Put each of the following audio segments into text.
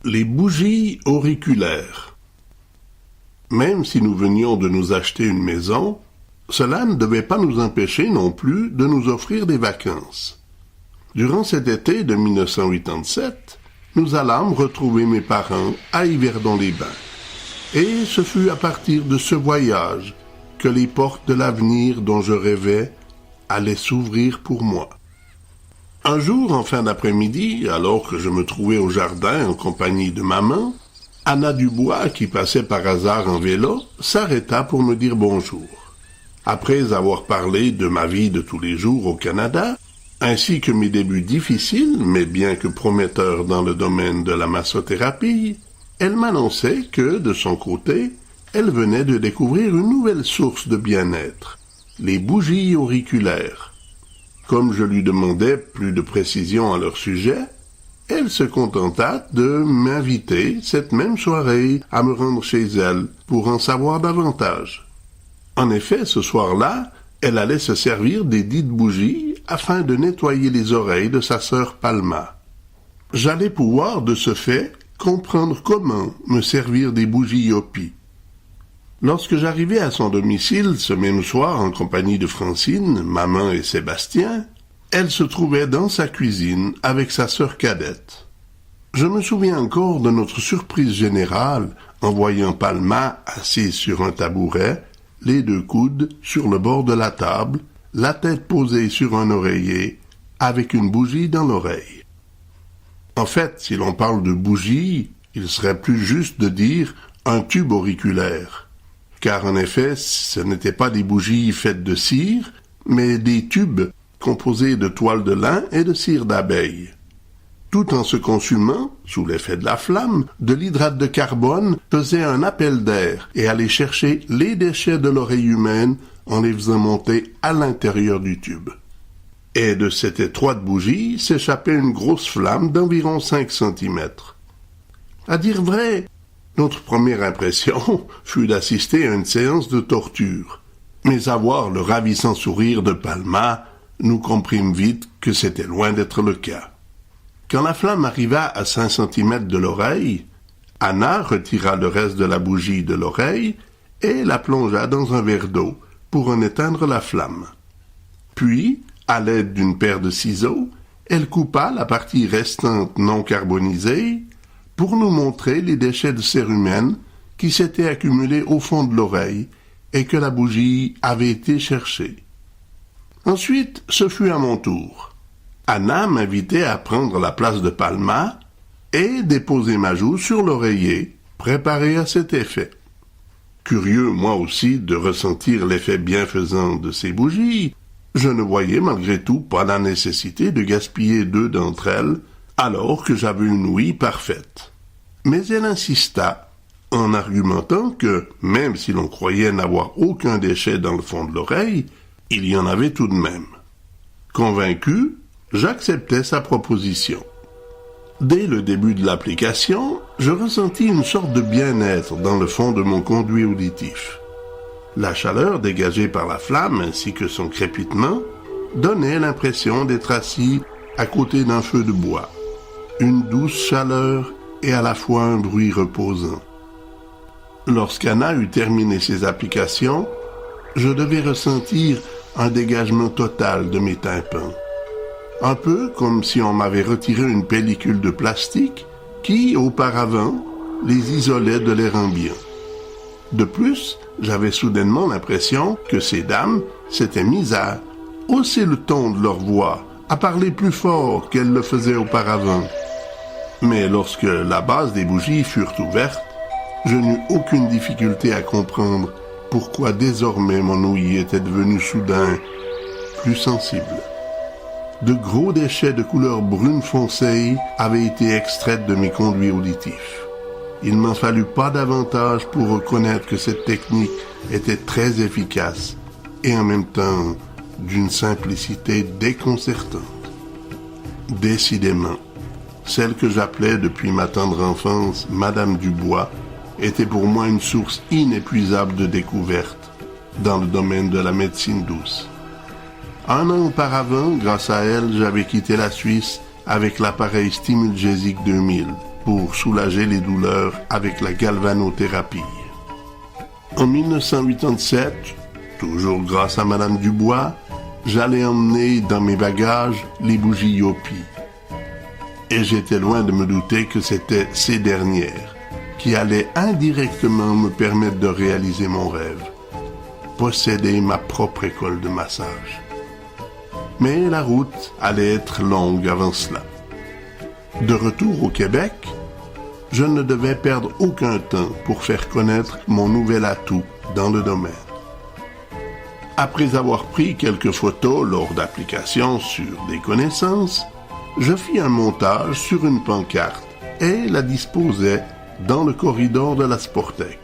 Les bougies auriculaires. Même si nous venions de nous acheter une maison, cela ne devait pas nous empêcher non plus de nous offrir des vacances. Durant cet été de 1987, nous allâmes retrouver mes parents à Yverdon-les-Bains. Et ce fut à partir de ce voyage que les portes de l'avenir dont je rêvais allaient s'ouvrir pour moi. Un jour, en fin d'après-midi, alors que je me trouvais au jardin en compagnie de maman, Anna Dubois, qui passait par hasard en vélo, s'arrêta pour me dire bonjour. Après avoir parlé de ma vie de tous les jours au Canada, ainsi que mes débuts difficiles, mais bien que prometteurs dans le domaine de la massothérapie, elle m'annonçait que, de son côté, elle venait de découvrir une nouvelle source de bien-être, les bougies auriculaires. Comme je lui demandais plus de précisions à leur sujet, elle se contenta de m'inviter cette même soirée à me rendre chez elle pour en savoir davantage. En effet, ce soir-là, elle allait se servir des dites bougies afin de nettoyer les oreilles de sa sœur Palma. J'allais pouvoir, de ce fait, comprendre comment me servir des bougies Yopi. Lorsque j'arrivai à son domicile ce même soir en compagnie de Francine, maman et Sébastien, elle se trouvait dans sa cuisine avec sa sœur cadette. Je me souviens encore de notre surprise générale en voyant Palma assise sur un tabouret, les deux coudes sur le bord de la table, la tête posée sur un oreiller, avec une bougie dans l'oreille. En fait, si l'on parle de bougie, il serait plus juste de dire un tube auriculaire. Car en effet, ce n'étaient pas des bougies faites de cire, mais des tubes composés de toile de lin et de cire d'abeille. Tout en se consumant, sous l'effet de la flamme, de l'hydrate de carbone faisait un appel d'air et allait chercher les déchets de l'oreille humaine en les faisant monter à l'intérieur du tube. Et de cette étroite bougie s'échappait une grosse flamme d'environ 5 centimètres. À dire vrai, notre première impression fut d'assister à une séance de torture. Mais à voir le ravissant sourire de Palma, nous comprîmes vite que c'était loin d'être le cas. Quand la flamme arriva à 5 centimètres de l'oreille, Anna retira le reste de la bougie de l'oreille et la plongea dans un verre d'eau pour en éteindre la flamme. Puis, à l'aide d'une paire de ciseaux, elle coupa la partie restante non carbonisée pour nous montrer les déchets de cérumen qui s'étaient accumulés au fond de l'oreille et que la bougie avait été chercher. Ensuite, ce fut à mon tour. Anna m'invitait à prendre la place de Palma et déposer ma joue sur l'oreiller, préparé à cet effet. Curieux, moi aussi, de ressentir l'effet bienfaisant de ces bougies, je ne voyais malgré tout pas la nécessité de gaspiller 2 d'entre elles, alors que j'avais une ouïe parfaite. Mais elle insista, en argumentant que, même si l'on croyait n'avoir aucun déchet dans le fond de l'oreille, il y en avait tout de même. Convaincu, j'acceptais sa proposition. Dès le début de l'application, je ressentis une sorte de bien-être dans le fond de mon conduit auditif. La chaleur dégagée par la flamme ainsi que son crépitement donnait l'impression d'être assis à côté d'un feu de bois. Une douce chaleur et à la fois un bruit reposant. Lorsqu'Anna eut terminé ses applications, je devais ressentir un dégagement total de mes tympans. Un peu comme si on m'avait retiré une pellicule de plastique qui, auparavant, les isolait de l'air ambiant. De plus, j'avais soudainement l'impression que ces dames s'étaient mises à hausser le ton de leur voix, à parler plus fort qu'elles le faisaient auparavant. Mais lorsque la base des bougies furent ouvertes, je n'eus aucune difficulté à comprendre pourquoi désormais mon ouïe était devenue soudain plus sensible. De gros déchets de couleur brune foncée avaient été extraits de mes conduits auditifs. Il m'en fallut pas davantage pour reconnaître que cette technique était très efficace et en même temps d'une simplicité déconcertante. Décidément, celle que j'appelais depuis ma tendre enfance Madame Dubois était pour moi une source inépuisable de découvertes dans le domaine de la médecine douce. 1 an auparavant, grâce à elle, j'avais quitté la Suisse avec l'appareil Stimulgesic 2000 pour soulager les douleurs avec la galvanothérapie. En 1987, toujours grâce à Madame Dubois, j'allais emmener dans mes bagages les bougies Yopi. Et j'étais loin de me douter que c'était ces dernières qui allaient indirectement me permettre de réaliser mon rêve, posséder ma propre école de massage. Mais la route allait être longue avant cela. De retour au Québec, je ne devais perdre aucun temps pour faire connaître mon nouvel atout dans le domaine. Après avoir pris quelques photos lors d'applications sur des connaissances, je fis un montage sur une pancarte et la disposai dans le corridor de la Sportec.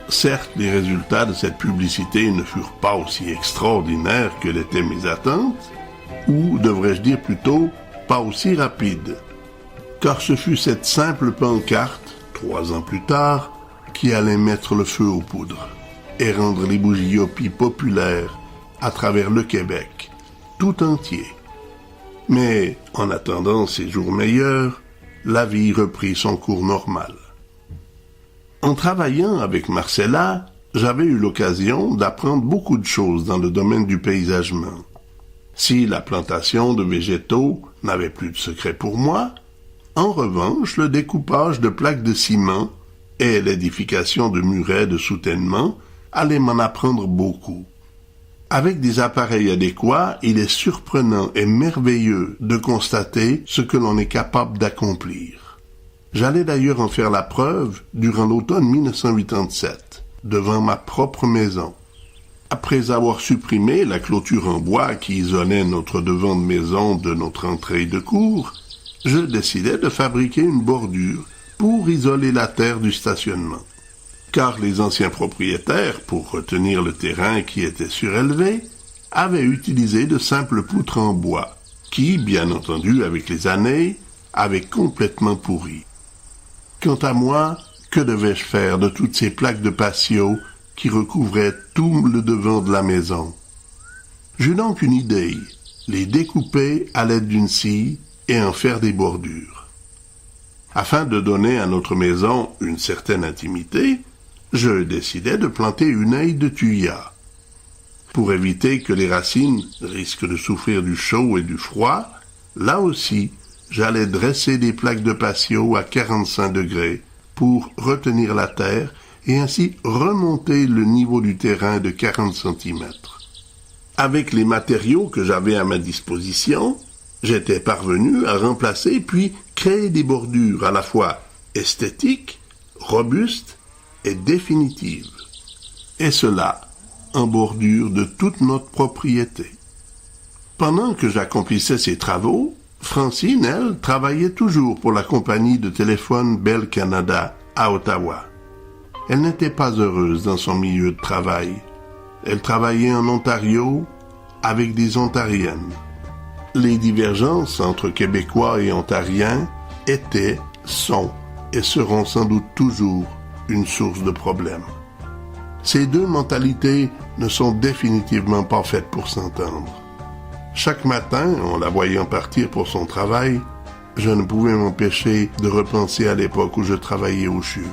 Certes, les résultats de cette publicité ne furent pas aussi extraordinaires que l'étaient mes attentes, ou devrais-je dire plutôt, pas aussi rapides, car ce fut cette simple pancarte, 3 ans plus tard, qui allait mettre le feu aux poudres et rendre les bougies Yopi populaires à travers le Québec, tout entier. Mais, en attendant ces jours meilleurs, la vie reprit son cours normal. En travaillant avec Marcella, j'avais eu l'occasion d'apprendre beaucoup de choses dans le domaine du paysagement. Si la plantation de végétaux n'avait plus de secret pour moi, en revanche, le découpage de plaques de ciment et l'édification de murets de soutènement allaient m'en apprendre beaucoup. Avec des appareils adéquats, il est surprenant et merveilleux de constater ce que l'on est capable d'accomplir. J'allais d'ailleurs en faire la preuve durant l'automne 1987, devant ma propre maison. Après avoir supprimé la clôture en bois qui isolait notre devant de maison de notre entrée de cour, je décidai de fabriquer une bordure pour isoler la terre du stationnement. Car les anciens propriétaires, pour retenir le terrain qui était surélevé, avaient utilisé de simples poutres en bois, qui, bien entendu, avec les années, avaient complètement pourri. Quant à moi, que devais-je faire de toutes ces plaques de patio qui recouvraient tout le devant de la maison? J'eus donc une idée, les découper à l'aide d'une scie et en faire des bordures. Afin de donner à notre maison une certaine intimité, je décidai de planter une haie de thuya. Pour éviter que les racines risquent de souffrir du chaud et du froid, là aussi, j'allais dresser des plaques de patio à 45 degrés pour retenir la terre et ainsi remonter le niveau du terrain de 40 cm. Avec les matériaux que j'avais à ma disposition, j'étais parvenu à remplacer puis créer des bordures à la fois esthétiques, robustes et définitive, et cela en bordure de toute notre propriété. Pendant que j'accomplissais ces travaux, Francine, elle, travaillait toujours pour la compagnie de téléphone Bell Canada à Ottawa. Elle n'était pas heureuse dans son milieu de travail. Elle travaillait en Ontario avec des Ontariennes. Les divergences entre Québécois et Ontariens étaient, sont et seront sans doute toujours une source de problèmes. Ces deux mentalités ne sont définitivement pas faites pour s'entendre. Chaque matin, en la voyant partir pour son travail, je ne pouvais m'empêcher de repenser à l'époque où je travaillais au CHUV.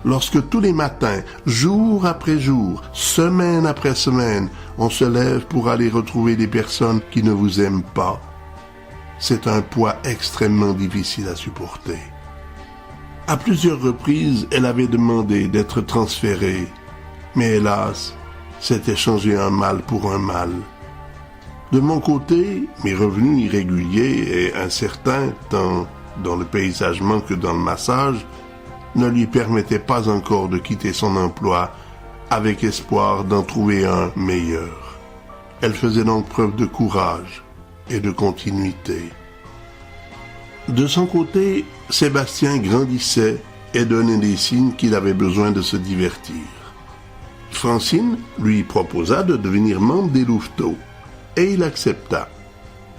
Lorsque tous les matins, jour après jour, semaine après semaine, on se lève pour aller retrouver des personnes qui ne vous aiment pas, c'est un poids extrêmement difficile à supporter. À plusieurs reprises, elle avait demandé d'être transférée, mais hélas, c'était changer un mal pour un mal. De mon côté, mes revenus irréguliers et incertains, tant dans le paysagement que dans le massage, ne lui permettaient pas encore de quitter son emploi avec espoir d'en trouver un meilleur. Elle faisait donc preuve de courage et de continuité. De son côté, Sébastien grandissait et donnait des signes qu'il avait besoin de se divertir. Francine lui proposa de devenir membre des Louveteaux, et il accepta.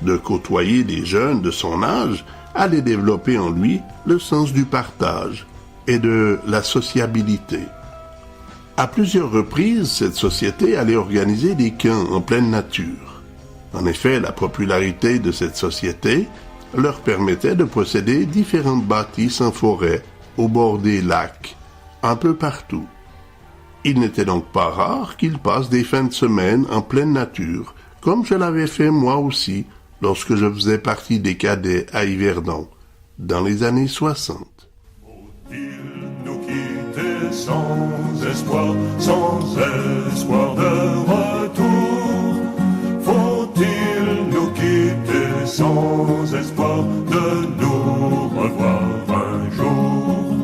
De côtoyer des jeunes de son âge allait développer en lui le sens du partage et de la sociabilité. À plusieurs reprises, cette société allait organiser des camps en pleine nature. En effet, la popularité de cette société leur permettait de posséder différentes bâtisses en forêt, au bord des lacs, un peu partout. Il n'était donc pas rare qu'ils passent des fins de semaine en pleine nature, comme je l'avais fait moi aussi lorsque je faisais partie des cadets à Yverdon, dans les années 60. Faut-il nous quitter sans espoir de retour? Faut-il nous quitter sans espoir de nous revoir un jour?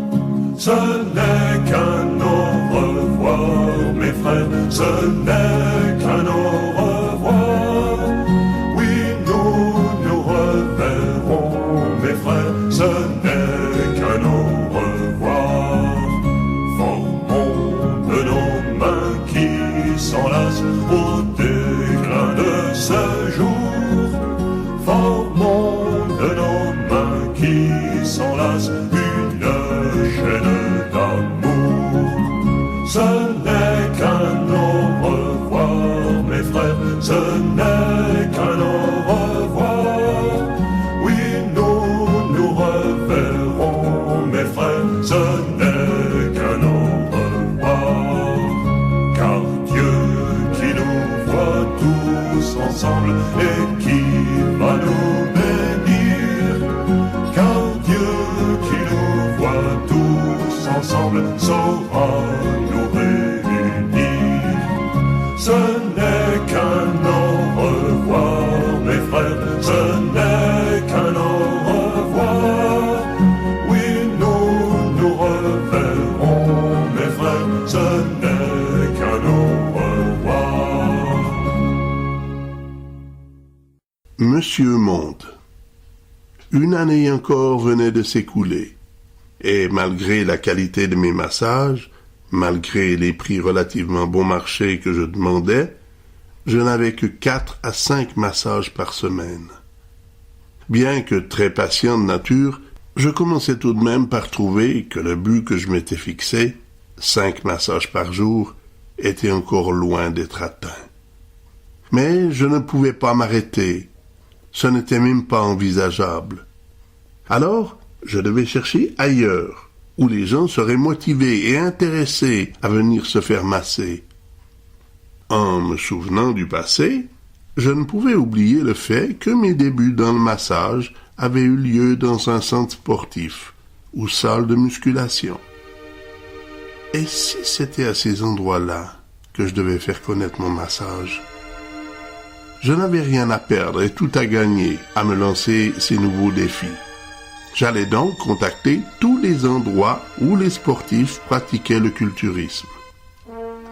Ce n'est qu'un au revoir, mes frères, ce n'est qu'un au revoir. Oui, nous reverrons, mes frères, ce n'est qu'un au revoir. Formons de nos mains qui s'enlacent au déclin de ce jour. Formons de nos mains qui s'enlacent une chaîne d'amour. Ce n'est qu'un au revoir, mes frères, ce n'est qu'un au revoir. Oui, nous reverrons, mes frères, ce n'est qu'un au revoir. Car Dieu qui nous voit tous ensemble et qui va nous bénir, car Dieu qui nous voit tous ensemble saura nous réunir. Ce n'est qu'un au revoir, mes frères, ce n'est qu'un au revoir. Oui, nous reverrons, mes frères, ce n'est qu'un au revoir. Monsieur Monde. Une année encore venait de s'écouler, et malgré la qualité de mes massages, malgré les prix relativement bon marché que je demandais, je n'avais que 4 à 5 massages par semaine. Bien que très patient de nature, je commençais tout de même par trouver que le but que je m'étais fixé, 5 massages par jour, était encore loin d'être atteint. Mais je ne pouvais pas m'arrêter. Ce n'était même pas envisageable. Alors, je devais chercher ailleurs, où les gens seraient motivés et intéressés à venir se faire masser. En me souvenant du passé, je ne pouvais oublier le fait que mes débuts dans le massage avaient eu lieu dans un centre sportif ou salle de musculation. Et si c'était à ces endroits-là que je devais faire connaître mon massage? Je n'avais rien à perdre et tout à gagner à me lancer ces nouveaux défis. J'allais donc contacter tous les endroits où les sportifs pratiquaient le culturisme.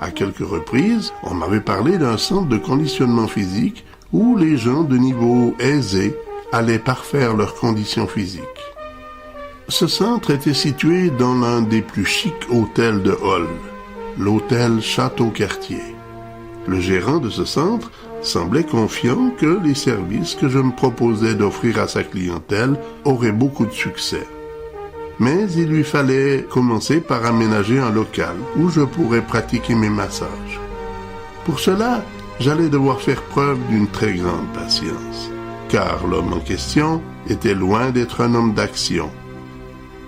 À quelques reprises, on m'avait parlé d'un centre de conditionnement physique où les gens de niveau aisé allaient parfaire leurs conditions physiques. Ce centre était situé dans l'un des plus chics hôtels de Hull, l'hôtel Château-Cartier. Le gérant de ce centre semblait confiant que les services que je me proposais d'offrir à sa clientèle auraient beaucoup de succès. Mais il lui fallait commencer par aménager un local où je pourrais pratiquer mes massages. Pour cela, j'allais devoir faire preuve d'une très grande patience, car l'homme en question était loin d'être un homme d'action.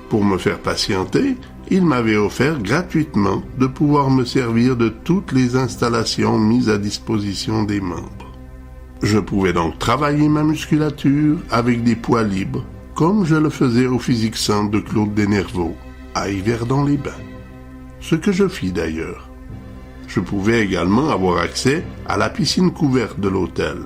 Pour me faire patienter, il m'avait offert gratuitement de pouvoir me servir de toutes les installations mises à disposition des membres. Je pouvais donc travailler ma musculature avec des poids libres, comme je le faisais au Physique Centre de Claude Desnervaux, à Yverdon-les-Bains. Ce que je fis d'ailleurs. Je pouvais également avoir accès à la piscine couverte de l'hôtel.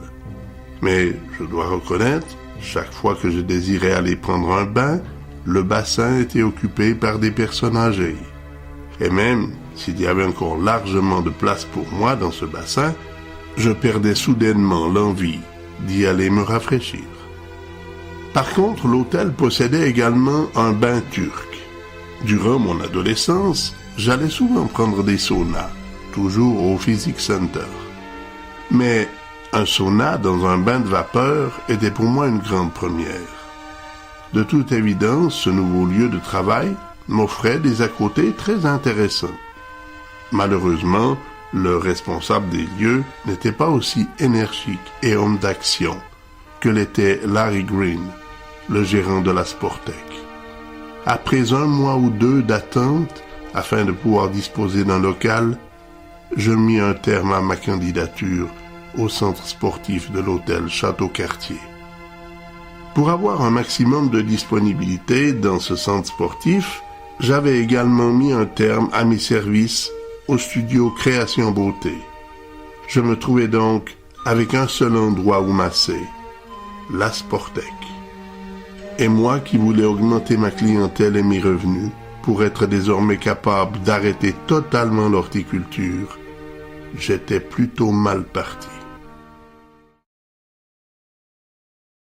Mais je dois reconnaître, chaque fois que je désirais aller prendre un bain, le bassin était occupé par des personnes âgées. Et même s'il y avait encore largement de place pour moi dans ce bassin, je perdais soudainement l'envie d'y aller me rafraîchir. Par contre, l'hôtel possédait également un bain turc. Durant mon adolescence, j'allais souvent prendre des saunas, toujours au Physique Center. Mais un sauna dans un bain de vapeur était pour moi une grande première. De toute évidence, ce nouveau lieu de travail m'offrait des à-côtés très intéressants. Malheureusement, Le responsable des lieux n'était pas aussi énergique et homme d'action que l'était Larry Green, le gérant de la Sportec. Après 1 mois ou 2 d'attente, afin de pouvoir disposer d'un local, je mis un terme à ma candidature au centre sportif de l'hôtel Château-Cartier. Pour avoir un maximum de disponibilité dans ce centre sportif, j'avais également mis un terme à mes services au studio Création Beauté. Je me trouvais donc avec un seul endroit où masser, la Sportec. Et moi qui voulais augmenter ma clientèle et mes revenus pour être désormais capable d'arrêter totalement l'horticulture, j'étais plutôt mal parti.